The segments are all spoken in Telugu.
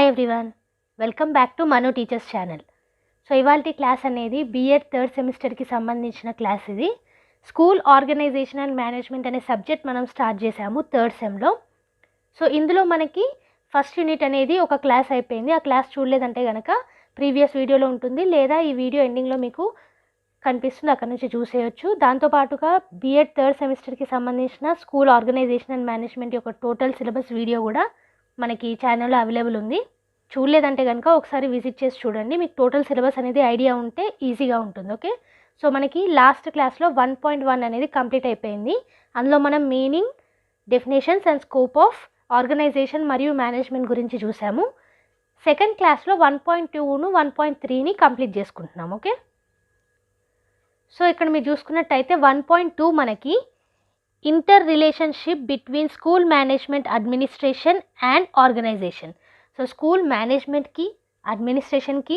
Hi everyone, welcome back to Manu teachers channel. So ఇవాల్టి క్లాస్ అనేది బీఎడ్ థర్డ్ సెమిస్టర్కి సంబంధించిన క్లాస్. ఇది స్కూల్ ఆర్గనైజేషన్ అండ్ మేనేజ్మెంట్ అనే సబ్జెక్ట్ మనం స్టార్ట్ చేసాము థర్డ్ సెమ్లో. సో ఇందులో మనకి ఫస్ట్ యూనిట్ అనేది ఒక క్లాస్ అయిపోయింది. ఆ క్లాస్ చూడలేదంటే కనుక ప్రీవియస్ వీడియోలో ఉంటుంది, లేదా ఈ వీడియో ఎండింగ్లో మీకు కనిపిస్తుంది, అక్కడ నుంచి చూసేయచ్చు. దాంతోపాటుగా బీఎడ్ థర్డ్ సెమిస్టర్కి సంబంధించిన స్కూల్ ఆర్గనైజేషన్ అండ్ మేనేజ్మెంట్ యొక్క టోటల్ సిలబస్ వీడియో కూడా మనకి ఛానల్లో అవైలబుల్ ఉంది. చూడలేదంటే కనుక ఒకసారి విజిట్ చేసి చూడండి, మీకు టోటల్ సిలబస్ అనేది ఐడియా ఉంటే ఈజీగా ఉంటుంది. ఓకే, సో మనకి లాస్ట్ క్లాస్లో 1.1 అనేది కంప్లీట్ అయిపోయింది. అందులో మనం meaning, definitions and scope of organisation మరియు మేనేజ్మెంట్ గురించి చూసాము. సెకండ్ క్లాస్లో 1.2ను 1.3ని కంప్లీట్ చేసుకుంటున్నాం. ఓకే, సో ఇక్కడ మీరు చూసుకున్నట్టయితే 1.2 మనకి inter relationship between school management, administration and organisation. So school మేనేజ్మెంట్కి, అడ్మినిస్ట్రేషన్కి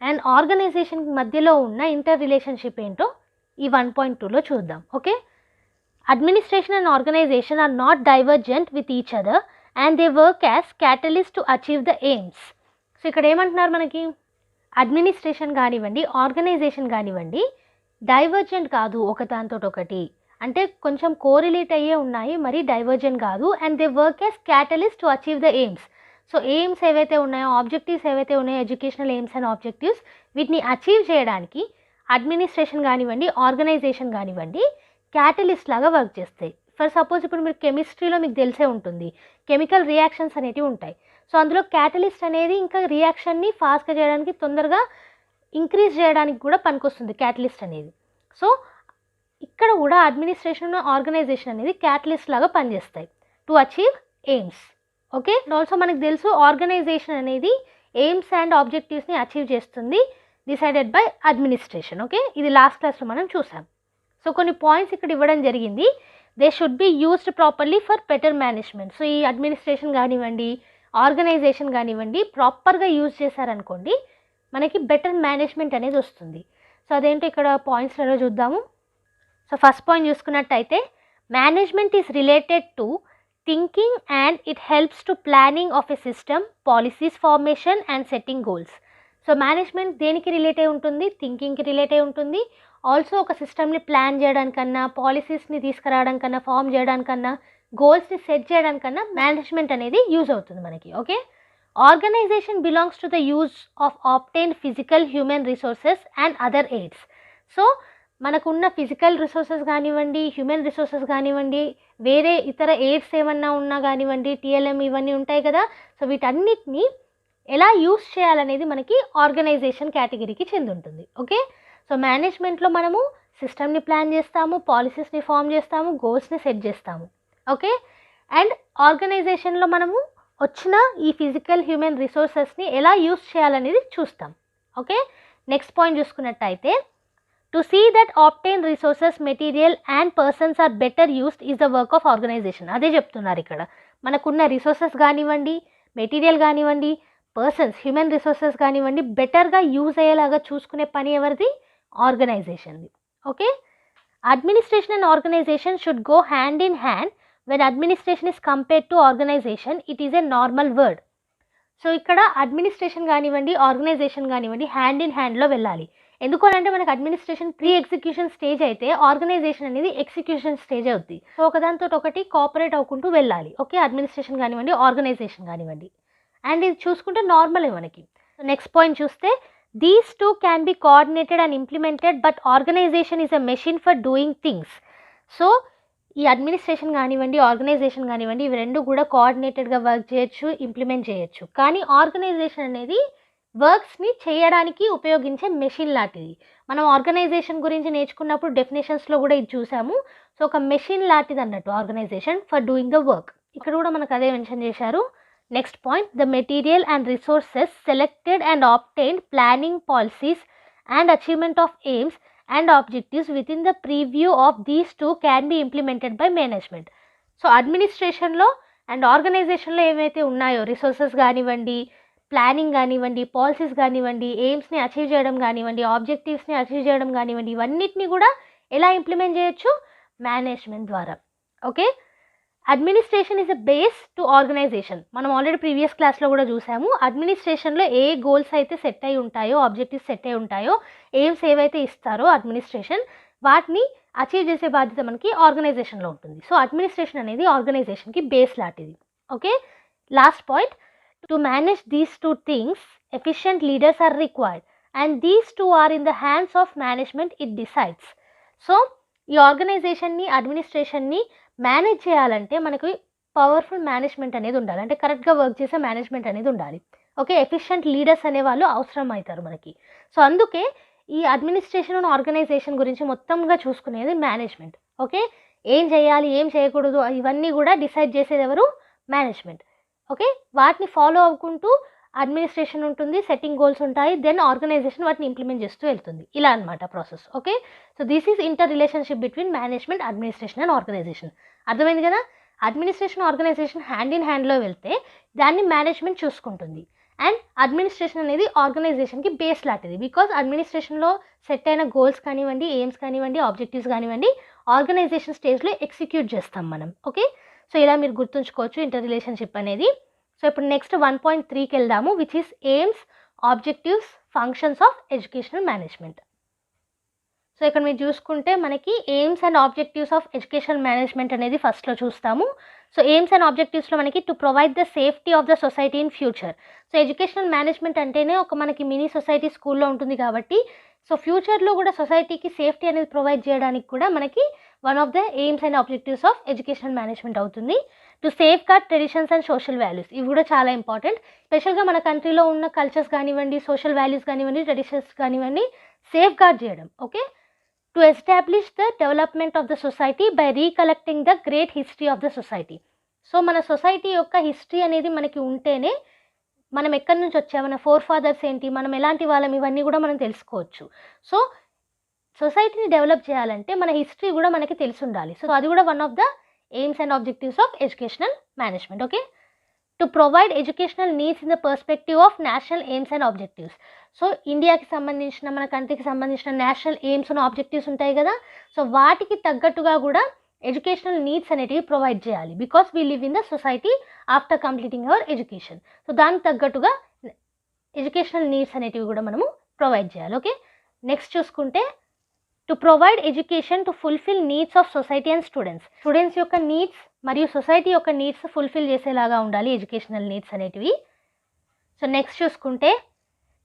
అండ్ ఆర్గనైజేషన్కి మధ్యలో ఉన్న ఇంటర్ రిలేషన్షిప్ ఏంటో ఈ 1.2లో చూద్దాం. Okay, administration and organization are not divergent with each other and they work as catalyst to achieve the aims. So ఇక్కడ ఏమంటున్నారు, మనకి అడ్మినిస్ట్రేషన్ కానివ్వండి, ఆర్గనైజేషన్ కానివ్వండి, డైవర్జెంట్ కాదు ఒకదాంతో ఒకటి, అంటే కొంచెం కోరిలేట్ అయ్యే ఉన్నాయి, మరి డైవర్జెంట్ కాదు. And they work as catalyst to achieve the aims. So AIIMS ఏవైతే ఉన్నాయో, ఆబ్జెక్టివ్స్ ఏవైతే ఉన్నాయో, ఎడ్యుకేషనల్ ఎయిమ్స్ అండ్ ఆబ్జెక్టివ్స్, వీటిని అచీవ్ చేయడానికి అడ్మినిస్ట్రేషన్ కానివ్వండి, ఆర్గనైజేషన్ కానివ్వండి, క్యాటలిస్ట్ లాగా వర్క్ చేస్తాయి. ఫర్ సపోజ్ ఇప్పుడు మీరు కెమిస్ట్రీలో మీకు తెలిసే ఉంటుంది, కెమికల్ రియాక్షన్స్ అనేవి ఉంటాయి. సో అందులో క్యాటలిస్ట్ అనేది ఇంకా రియాక్షన్ని ఫాస్ట్గా చేయడానికి, తొందరగా ఇంక్రీజ్ చేయడానికి కూడా పనికొస్తుంది క్యాటలిస్ట్ అనేది. సో ఇక్కడ కూడా అడ్మినిస్ట్రేషన్, ఆర్గనైజేషన్ అనేది క్యాటలిస్ట్ లాగా పనిచేస్తాయి to achieve AIIMS. Okay, also మనకు తెలుసు ఆర్గనైజేషన్ అనేది ఎయిమ్స్ అండ్ ఆబ్జెక్టివ్స్ని అచీవ్ చేస్తుంది, డిసైడెడ్ బై అడ్మినిస్ట్రేషన్. ఓకే, ఇది లాస్ట్ క్లాస్లో మనం చూసాం. సో కొన్ని పాయింట్స్ ఇక్కడ ఇవ్వడం జరిగింది. They should be used properly for better management. So ఈ అడ్మినిస్ట్రేషన్ కానివ్వండి, ఆర్గనైజేషన్ కానివ్వండి, ప్రాపర్గా యూజ్ చేశారనుకోండి, మనకి బెటర్ మేనేజ్మెంట్ అనేది వస్తుంది. సో అదేంటో ఇక్కడ పాయింట్స్లలో చూద్దాము. సో ఫస్ట్ పాయింట్ చూసుకున్నట్టయితే, management is related to thinking and it helps to planning of a system, policies formation and setting goals. So management దేనికి రిలేట్ అయి ఉంటుంది? థింకింగ్కి రిలేట్ అయి ఉంటుంది. ఆల్సో ఒక సిస్టమ్ని ప్లాన్ చేయడానికన్నా, పాలసీస్ని తీసుకురావడానికన్నా, ఫామ్ చేయడానికన్నా, గోల్స్ని సెట్ చేయడానికన్నా మేనేజ్మెంట్ అనేది యూజ్ అవుతుంది మనకి. Okay, organisation belongs to the use of obtained physical, human resources and other aids. So మనకున్న ఫిజికల్ రిసోర్సెస్ కానివ్వండి, హ్యూమన్ రిసోర్సెస్ కానివ్వండి, వేరే ఇతర ఎయిడ్స్ ఏమన్నా ఉన్నా కానివ్వండి, టీఎల్ఎం ఇవన్నీ ఉంటాయి కదా. సో వీటన్నిటిని ఎలా యూస్ చేయాలనేది మనకి ఆర్గనైజేషన్ కేటగిరీకి చెంది ఉంటుంది. ఓకే, సో మేనేజ్మెంట్లో మనము సిస్టమ్ని ప్లాన్ చేస్తాము, పాలసీస్ని ఫామ్ చేస్తాము, గోల్స్ని సెట్ చేస్తాము. ఓకే, అండ్ ఆర్గనైజేషన్లో మనము వచ్చిన ఈ ఫిజికల్, హ్యూమన్ రిసోర్సెస్ని ఎలా యూస్ చేయాలనేది చూస్తాం. ఓకే, నెక్స్ట్ పాయింట్ చూసుకున్నట్టయితే, to see that obtain resources, material and persons are better used is the work of organisation. అదే చెప్తున్నారు ఇక్కడ. మనకున్న రిసోర్సెస్ కానివ్వండి, మెటీరియల్ కానివ్వండి, పర్సన్స్, హ్యూమన్ రిసోర్సెస్ కానివ్వండి, బెటర్గా యూజ్ అయ్యేలాగా చూసుకునే పని ఎవరిది? ఆర్గనైజేషన్ది. Okay, administration and organisation should go hand in hand. When administration is compared to organisation, it is a normal word. So ఇక్కడ అడ్మినిస్ట్రేషన్ కానివ్వండి, ఆర్గనైజేషన్ కానివ్వండి, హ్యాండ్ ఇన్ హ్యాండ్లో వెళ్ళాలి. ఎందుకు అంటే మనకు అడ్మినిస్ట్రేషన్ ప్రీ ఎగ్జిక్యూషన్ స్టేజ్ అయితే, ఆర్గనైజేషన్ అనేది ఎగ్జిక్యూషన్ స్టేజ్ అవుతుంది. సో ఒకదాంతో ఒకటి కోఆపరేట్ అవ్వకుంటూ వెళ్ళాలి. ఓకే, అడ్మినిస్ట్రేషన్ కానివ్వండి, ఆర్గనైజేషన్ కానివ్వండి. అండ్ ఇది చూసుకుంటే నార్మలే మనకి. నెక్స్ట్ పాయింట్ చూస్తే, these two can B coordinated and implemented, but organization is a machine for doing things. So ఈ అడ్మినిస్ట్రేషన్ కానివ్వండి, ఆర్గనైజేషన్ కానివ్వండి, ఇవి రెండు కూడా కోఆర్డినేటెడ్గా వర్క్ చేయొచ్చు, ఇంప్లిమెంట్ చేయొచ్చు. కానీ ఆర్గనైజేషన్ అనేది వర్క్స్ని చేయడానికి ఉపయోగించే మెషిన్ లాంటిది. మనం ఆర్గనైజేషన్ గురించి నేర్చుకున్నప్పుడు డెఫినేషన్స్లో కూడా ఇది చూసాము. సో ఒక మెషిన్ లాంటిది అన్నట్టు organisation for doing the work. ఇక్కడ కూడా మనకు అదే మెన్షన్ చేశారు. Next point, the material and resources selected and obtained, planning, policies and achievement of aims and objectives within the preview of these two can be implemented by management. So అడ్మినిస్ట్రేషన్లో అండ్ ఆర్గనైజేషన్లో ఏవైతే ఉన్నాయో, రిసోర్సెస్ కానివ్వండి, ప్లానింగ్ కానివ్వండి, పాలసీస్ కానివ్వండి, ఎయిమ్స్ని అచీవ్ చేయడం కానివ్వండి, ఆబ్జెక్టివ్స్ని అచీవ్ చేయడం కానివ్వండి, ఇవన్నిటిని కూడా ఎలా ఇంప్లిమెంట్ చేయొచ్చు? మేనేజ్మెంట్ ద్వారా. Okay, administration is a base to organization. మనం ఆల్రెడీ ప్రీవియస్ క్లాస్లో కూడా చూసాము. అడ్మినిస్ట్రేషన్లో ఏ గోల్స్ అయితే సెట్ అయి ఉంటాయో, ఆబ్జెక్టివ్స్ సెట్ అయి ఉంటాయో, ఎయిమ్స్ ఏవైతే ఇస్తారో అడ్మినిస్ట్రేషన్, వాటిని అచీవ్ చేసే బాధ్యత మనకి ఆర్గనైజేషన్లో ఉంటుంది. సో అడ్మినిస్ట్రేషన్ అనేది ఆర్గనైజేషన్కి బేస్ లాంటిది. Okay, last point, to manage these two things efficient leaders are required and these two are in the hands of management it decides. So ఈ ఆర్గనైజేషన్ని, అడ్మినిస్ట్రేషన్ని మేనేజ్ చేయాలంటే మనకి పవర్ఫుల్ మేనేజ్మెంట్ అనేది ఉండాలి, అంటే కరెక్ట్గా వర్క్ చేసే మేనేజ్మెంట్ అనేది ఉండాలి. ఓకే, ఎఫిషియంట్ లీడర్స్ అనేవాళ్ళు అవసరం అవుతారు మనకి. సో అందుకే ఈ అడ్మినిస్ట్రేషన్ అండ్ ఆర్గనైజేషన్ గురించి మొత్తంగా చూసుకునేది మేనేజ్మెంట్. ఓకే, ఏం చేయాలి, ఏం చేయకూడదు, ఇవన్నీ కూడా డిసైడ్ చేసేది ఎవరు? మేనేజ్మెంట్. ఓకే, వాటిని ఫాలో అవ్వుకుంటూ అడ్మినిస్ట్రేషన్ ఉంటుంది, సెట్టింగ్ గోల్స్ ఉంటాయి, దెన్ ఆర్గనైజేషన్ వాటిని ఇంప్లిమెంట్ చేస్తూ వెళ్తుంది. ఇలా అనమాట process. Okay, so this is inter relationship between management, administration and organisation. అర్థమైంది కదా? అడ్మినిస్ట్రేషన్, ఆర్గనైజేషన్ హ్యాండ్ ఇన్ హ్యాండ్లో వెళ్తే దాన్ని మేనేజ్మెంట్ చూసుకుంటుంది, అండ్ అడ్మినిస్ట్రేషన్ అనేది ఆర్గనైజేషన్కి బేస్ లాంటిది. బికాజ్ అడ్మినిస్ట్రేషన్లో సెట్ అయిన గోల్స్ కానివ్వండి, ఎయిమ్స్ కానివ్వండి, ఆబ్జెక్టివ్స్ కానివ్వండి, ఆర్గనైజేషన్ స్టేజ్లో ఎగ్జిక్యూట్ చేస్తాం మనం. ఓకే, సో ఇలా మీరు గుర్తుంచుకోవచ్చు ఇంటర్ రిలేషన్షిప్ అనేది. సో ఇప్పుడు నెక్స్ట్ 1.3కి వెళ్దాము, which is AIIMS, objectives, functions of educational management. So ఇక్కడ మీరు చూసుకుంటే మనకి AIIMS and objectives of educational management అనేది ఫస్ట్లో చూస్తాము. సో ఎయిమ్స్ అండ్ ఆబ్జెక్టివ్స్లో మనకి to provide the safety of the society in future. So educational management అంటేనే ఒక మనకి మినీ సొసైటీ స్కూల్లో ఉంటుంది కాబట్టి, సో ఫ్యూచర్లో కూడా సొసైటీకి సేఫ్టీ అనేది ప్రొవైడ్ చేయడానికి కూడా మనకి one of the aims and objectives of educational management అవుతుంది. To safeguard traditions and social values, ఇవి కూడా చాలా ఇంపార్టెంట్. స్పెషల్గా మన కంట్రీలో ఉన్న కల్చర్స్ కానివ్వండి, సోషల్ వాల్యూస్ కానివ్వండి, ట్రెడిషన్స్ కానివ్వండి, సేఫ్ గార్డ్ చేయడం. Okay, to establish the development of the society by recollecting the great history of the society. So మన సొసైటీ యొక్క హిస్టరీ అనేది మనకి ఉంటేనే మనం ఎక్కడి నుంచి వచ్చాము, మన ఫోర్ ఫాదర్స్ ఏంటి, మనం ఎలాంటి వాళ్ళం, ఇవన్నీ కూడా మనం తెలుసుకోవచ్చు. సో సొసైటీని డెవలప్ చేయాలంటే మన హిస్టరీ కూడా మనకి తెలిసి ఉండాలి. సో అది కూడా one of the aims and objectives of educational management. Okay, to provide educational needs in the perspective of national AIIMS and objectives. So ఇండియాకి సంబంధించిన, మన కంట్రీకి సంబంధించిన నేషనల్ ఎయిమ్స్ అండ్ ఆబ్జెక్టివ్స్ ఉంటాయి కదా, సో వాటికి తగ్గట్టుగా కూడా ఎడ్యుకేషనల్ నీడ్స్ అనేటివి ప్రొవైడ్ చేయాలి. Because we live in the society after completing our education. So దానికి తగ్గట్టుగా ఎడ్యుకేషనల్ నీడ్స్ అనేటివి కూడా మనము ప్రొవైడ్ చేయాలి. ఓకే, నెక్స్ట్ చూసుకుంటే to provide education to fulfil needs of society and students. Students యొక్క నీడ్స్ మరియు సొసైటీ యొక్క నీడ్స్ ఫుల్ఫిల్ చేసేలాగా ఉండాలి ఎడ్యుకేషనల్ నీడ్స్ అనేటివి. సో నెక్స్ట్ చూసుకుంటే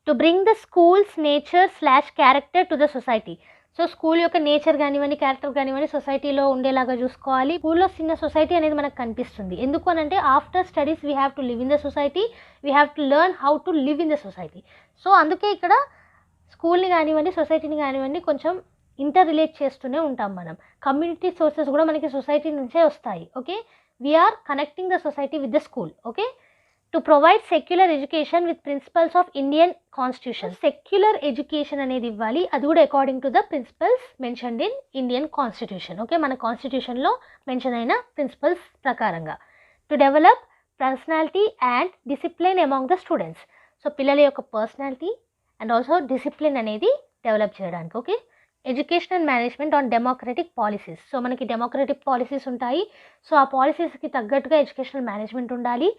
to bring the schools nature / character to the society. So school యొక్క నేచర్ కానివ్వండి, క్యారెక్టర్ కానివ్వండి సొసైటీలో ఉండేలాగా చూసుకోవాలి. స్కూల్లో చిన్న సొసైటీ అనేది మనకు కనిపిస్తుంది. ఎందుకు అని అంటే after studies we have to live in the society, we have to learn how to live in the society. So అందుకే ఇక్కడ స్కూల్ని కానివ్వండి, సొసైటీని కానివ్వండి కొంచెం ఇంటర్ రిలేట్ చేస్తూనే ఉంటాం మనం. కమ్యూనిటీ సోర్సెస్ కూడా మనకి సొసైటీ నుంచే వస్తాయి. Okay, we are connecting the society with the school. Okay, to provide secular education with principles of Indian constitution. Secular education అనేది ఇవ్వాలి, అది కూడా according to the principles mentioned in Indian constitution. Okay, మన కాన్స్టిట్యూషన్లో మెన్షన్ అయిన ప్రిన్సిపల్స్ ప్రకారంగా. To develop personality and discipline among the students. So పిల్లల యొక్క పర్సనాలిటీ అండ్ ఆల్సో డిసిప్లిన్ అనేది డెవలప్ చేయడానికి. Okay, educational management on democratic policies. So మనకి డెమోక్రటిక్ పాలసీస్ ఉంటాయి, సో ఆ పాలసీస్కి తగ్గట్టుగా ఎడ్యుకేషనల్ మేనేజ్మెంట్ ఉండాలి.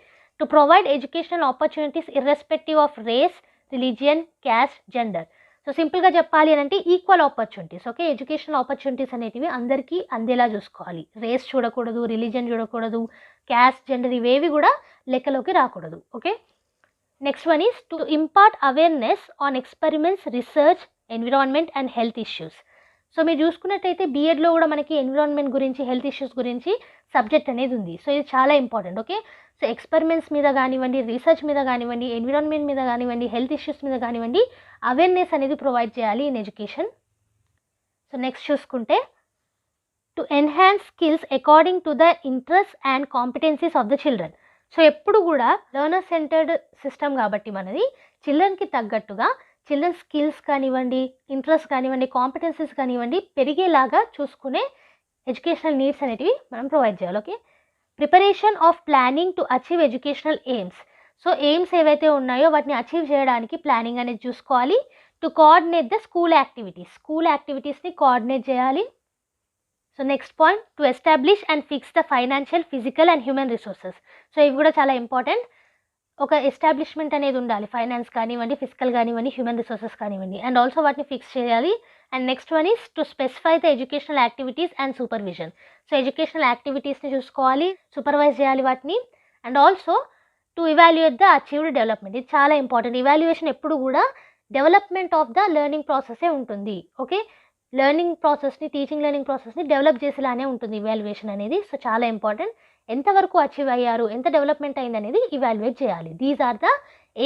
To provide educational opportunities irrespective of race, religion, caste, gender. So సింపుల్గా చెప్పాలి అని అంటే equal opportunities. Okay, educational opportunities అనేటివి అందరికీ అందేలా చూసుకోవాలి. రేస్ చూడకూడదు, రిలీజియన్ చూడకూడదు, క్యాస్ట్, జెండర్ ఇవేవి కూడా లెక్కలోకి రాకూడదు. Okay, next one is to impart awareness on experiments, research, environment and health issues. So మీరు చూసుకున్నట్టయితే బీఎడ్లో కూడా మనకి ఎన్విరాన్మెంట్ గురించి, హెల్త్ ఇష్యూస్ గురించి సబ్జెక్ట్ అనేది ఉంది. సో ఇది చాలా ఇంపార్టెంట్. ఓకే, సో ఎక్స్పెరిమెంట్స్ మీద కానివ్వండి, రీసెర్చ్ మీద కానివ్వండి, ఎన్విరాన్మెంట్ మీద కానివ్వండి, హెల్త్ ఇష్యూస్ మీద కానివ్వండి, అవేర్నెస్ అనేది ప్రొవైడ్ చేయాలి ఇన్ ఎడ్యుకేషన్. సో నెక్స్ట్ చూసుకుంటే to enhance skills according to the interest and competencies of the children. So ఎప్పుడు కూడా లెర్నర్ సెంటర్డ్ సిస్టమ్ కాబట్టి మనది, చిల్డ్రన్కి తగ్గట్టుగా చిల్డ్రన్ స్కిల్స్ కానివ్వండి, ఇంట్రెస్ట్ కానివ్వండి, కాంపిటెన్సీస్ కానివ్వండి పెరిగేలాగా చూసుకునే ఎడ్యుకేషనల్ నీడ్స్ అనేటివి మనం ప్రొవైడ్ చేయాలి. Okay, preparation of planning to achieve educational AIIMS. So AIIMS ఏవైతే ఉన్నాయో వాటిని అచీవ్ చేయడానికి ప్లానింగ్ అనేది చూసుకోవాలి. To coordinate the school activities. School యాక్టివిటీస్ని coordinate చేయాలి. So so next point, to establish and fix the financial, physical and human resources. So ఇవి కూడా చాలా ఇంపార్టెంట్. ఒక ఎస్టాబ్లిష్మెంట్ అనేది ఉండాలి, ఫైనాన్స్ కానివ్వండి, ఫిజికల్ కానివ్వండి, హ్యూమన్ రిసోర్సెస్ కానివ్వండి, అండ్ ఆల్సో వాటిని ఫిక్స్ చేయాలి. And next one is to specify the educational activities and supervision. So educational యాక్టివిటీస్ని చూసుకోవాలి, సూపర్వైజ్ చేయాలి వాటిని. And also to evaluate the achieved development. ఇది చాలా ఇంపార్టెంట్. ఇవాల్యుయేషన్ ఎప్పుడు కూడా డెవలప్మెంట్ ఆఫ్ ద లెర్నింగ్ ప్రాసెసే ఉంటుంది. ఓకే, లెర్నింగ్ ప్రాసెస్ని, టీచింగ్ లెర్నింగ్ ప్రాసెస్ని డెవలప్ చేసేలానే ఉంటుంది ఇవాల్యుయేషన్ అనేది. సో చాలా ఇంపార్టెంట్. ఎంతవరకు అచీవ్ అయ్యారు, ఎంత డెవలప్మెంట్ అయింది అనేది ఇవాల్యుయేట్ చేయాలి. These are the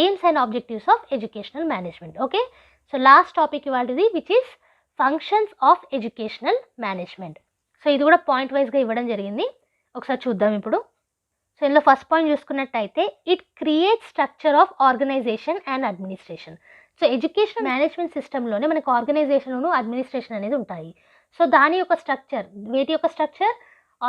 aims and objectives of educational management. Okay, so last topic ఇవాళది, which is functions of educational management. So ఇది కూడా పాయింట్ వైజ్గా ఇవ్వడం జరిగింది, ఒకసారి చూద్దాం ఇప్పుడు. సో ఇందులో ఫస్ట్ పాయింట్ చూసుకున్నట్టయితే, it create structure of organisation and administration. So education management సిస్టంలోనే మనకు ఆర్గనైజేషన్, అడ్మినిస్ట్రేషన్ అనేది ఉంటాయి. సో దాని యొక్క స్ట్రక్చర్, వేటి యొక్క స్ట్రక్చర్,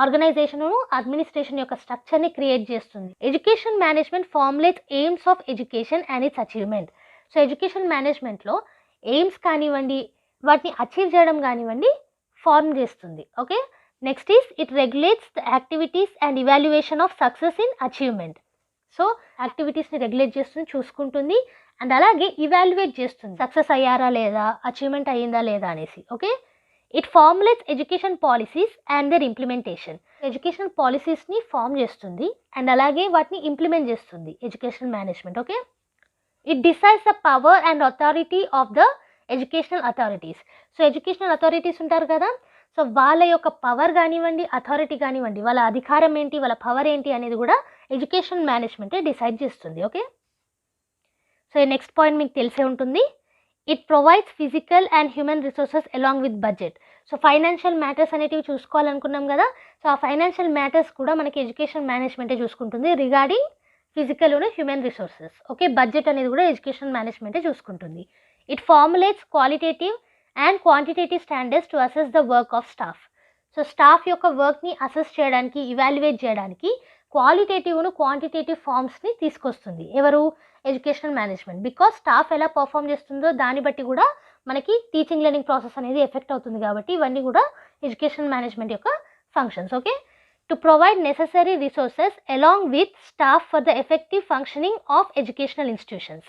ఆర్గనైజేషను, అడ్మినిస్ట్రేషన్ యొక్క స్ట్రక్చర్ని క్రియేట్ చేస్తుంది. Education management formulates aims of education and its achievement. So education మేనేజ్మెంట్లో ఎయిమ్స్ కానివ్వండి, వాటిని అచీవ్ చేయడం కానివ్వండి, ఫార్మ్ చేస్తుంది. Okay, next is it regulates the activities and evaluation of success in achievement. So యాక్టివిటీస్ని రెగ్యులేట్ చేస్తుంది, చూసుకుంటుంది, అండ్ అలాగే ఇవాల్యుయేట్ చేస్తుంది, సక్సెస్ అయ్యారా లేదా, అచీవ్మెంట్ అయ్యిందా లేదా అనేసి. Okay, it formulates education policies and their implementation. Education పాలసీస్ని ఫామ్ చేస్తుంది అండ్ అలాగే వాటిని ఇంప్లిమెంట్ చేస్తుంది education management. Okay, it decides the power and authority of the educational authorities. So educational authorities ఉంటారు కదా, సో వాళ్ళ యొక్క పవర్ కానివ్వండి, అథారిటీ కానివ్వండి, వాళ్ళ అధికారం ఏంటి, వాళ్ళ పవర్ ఏంటి అనేది కూడా ఎడ్యుకేషన్ మేనేజ్మెంటే డిసైడ్ చేస్తుంది. ఓకే, సో నెక్స్ట్ పాయింట్ మీకు తెలిసే ఉంటుంది, it provides physical and human resources along with budget. So financial matters అనేటివి చూసుకోవాలనుకున్నాం కదా, సో ఆ ఫైనాన్షియల్ మ్యాటర్స్ కూడా మనకి ఎడ్యుకేషన్ మేనేజ్మెంటే చూసుకుంటుంది regarding physical human resources. Okay, budget అనేది కూడా ఎడ్యుకేషన్ మేనేజ్మెంటే చూసుకుంటుంది. It formulates qualitative and quantitative standards to assess the work of staff. So staff యొక్క వర్క్ని అసెస్ చేయడానికి, ఇవాల్యుయేట్ చేయడానికి క్వాలిటేటివ్ను, క్వాంటిటేటివ్ ఫార్మ్స్ని తీసుకొస్తుంది. ఎవరు? Educational management. బికాస్ స్టాఫ్ ఎలా పర్ఫామ్ చేస్తుందో దాన్ని బట్టి కూడా మనకి టీచింగ్ లెర్నింగ్ ప్రాసెస్ అనేది ఎఫెక్ట్ అవుతుంది. కాబట్టి ఇవన్నీ కూడా ఎడ్యుకేషన్ మేనేజ్మెంట్ యొక్క functions. Okay, to provide necessary resources along with staff for the effective functioning of educational institutions.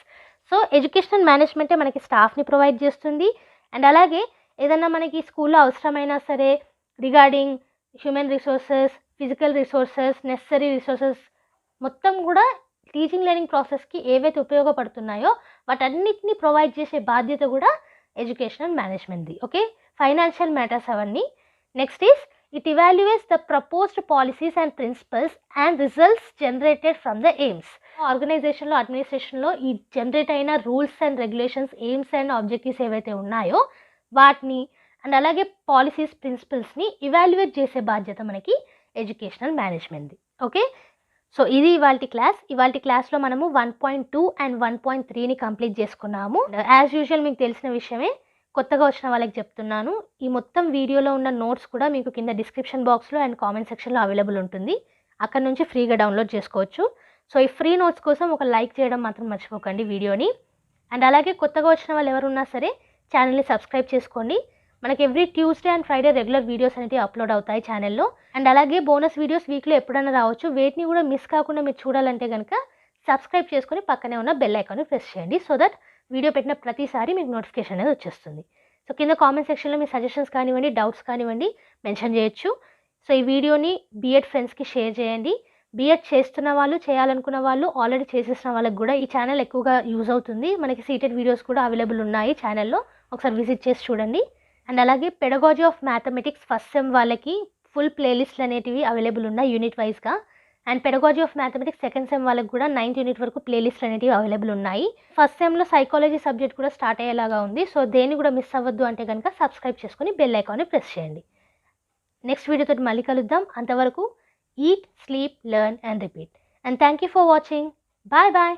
So educational మేనేజ్మెంటే మనకి స్టాఫ్ని ప్రొవైడ్ చేస్తుంది అండ్ అలాగే ఏదన్నా మనకి స్కూల్లో అవసరమైనా సరే regarding human resources, physical resources, necessary resources మొత్తం కూడా టీచింగ్ లెర్నింగ్ ప్రాసెస్కి ఏవైతే ఉపయోగపడుతున్నాయో వాటన్నిటిని ప్రొవైడ్ చేసే బాధ్యత కూడా ఎడ్యుకేషనల్ మేనేజ్మెంట్ది. ఓకే, ఫైనాన్షియల్ మ్యాటర్స్ అవన్నీ. Next is it evaluates the proposed policies and principles and results generated from the aims. ఆర్గనైజేషన్లో, అడ్మినిస్ట్రేషన్లో ఈ జనరేట్ అయిన rules and regulations, aims and objectives ఏవైతే ఉన్నాయో వాటిని అండ్ అలాగే పాలసీస్, ప్రిన్సిపల్స్ని ఇవాల్యుయేట్ చేసే బాధ్యత మనకి ఎడ్యుకేషనల్ మేనేజ్మెంట్ది. ఓకే, సో ఇది ఇవాల్టి క్లాస్. ఇవాల్టి క్లాస్లో మనము 1.2 అండ్ 1.3ని కంప్లీట్ చేసుకున్నాము. యాజ్ యూజువల్ మీకు తెలిసిన విషయమే, కొత్తగా వచ్చిన వాళ్ళకి చెప్తున్నాను, ఈ మొత్తం వీడియోలో ఉన్న నోట్స్ కూడా మీకు కింద డిస్క్రిప్షన్ బాక్స్లో అండ్ కామెంట్ సెక్షన్లో అవైలబుల్ ఉంటుంది. అక్కడ నుంచి ఫ్రీగా డౌన్లోడ్ చేసుకోవచ్చు. సో ఈ ఫ్రీ నోట్స్ కోసం ఒక లైక్ చేయడం మాత్రం మర్చిపోకండి వీడియోని. అండ్ అలాగే కొత్తగా వచ్చిన వాళ్ళు ఎవరున్నా సరే ఛానల్ని సబ్స్క్రైబ్ చేసుకోండి. మనకి every Tuesday and Friday regular videos అనేవి అప్లోడ్ అవుతాయి ఛానల్లో. అండ్ అలాగే బోనస్ వీడియోస్ వీక్లో ఎప్పుడైనా రావచ్చు. వేటిని కూడా మిస్ కాకుండా మీరు చూడాలంటే కనుక సబ్స్క్రైబ్ చేసుకొని పక్కనే ఉన్న బెల్ ఐకాన్ని ప్రెస్ చేయండి. సో దట్ వీడియో పెట్టిన ప్రతిసారి మీకు నోటిఫికేషన్ అనేది వచ్చేస్తుంది. సో కింద కామెంట్ సెక్షన్లో మీ సజెషన్స్ కానివ్వండి, డౌట్స్ కానివ్వండి మెన్షన్ చేయొచ్చు. సో ఈ వీడియోని బీఎడ్ ఫ్రెండ్స్కి షేర్ చేయండి. బీఎడ్ చేస్తున్న వాళ్ళు, చేయాలనుకున్న వాళ్ళు, ఆల్రెడీ చేసేసిన వాళ్ళకి కూడా ఈ ఛానల్ ఎక్కువగా యూజ్ అవుతుంది. మనకి సీటెడ్ వీడియోస్ కూడా అవైలబుల్ ఉన్నాయి ఛానల్లో, ఒకసారి విజిట్ చేసి చూడండి. అండ్ అలాగే pedagogy of mathematics first sem వాళ్ళకి ఫుల్ ప్లేలిస్ట్లు అనేటివి అవైలబుల్ ఉన్నాయి యూనిట్ వైజ్గా. And pedagogy of mathematics second sem వాళ్ళకి కూడా 9th యూనిట్ వరకు ప్లేలిస్ట్లు అనేటివి అవైలబుల్ ఉన్నాయి. ఫస్ట్ సెమ్లో సైకాలజీ సబ్జెక్ట్ కూడా స్టార్ట్ అయ్యేలాగా ఉంది. సో దేన్ని కూడా మిస్ అవ్వద్దు అంటే కనుక సబ్స్క్రైబ్ చేసుకొని బెల్ ఐకాన్ని ప్రెస్ చేయండి. నెక్స్ట్ వీడియోతో మళ్ళీ కలుద్దాం. అంతవరకు eat, sleep, learn and repeat. And thank you for watching. Bye bye.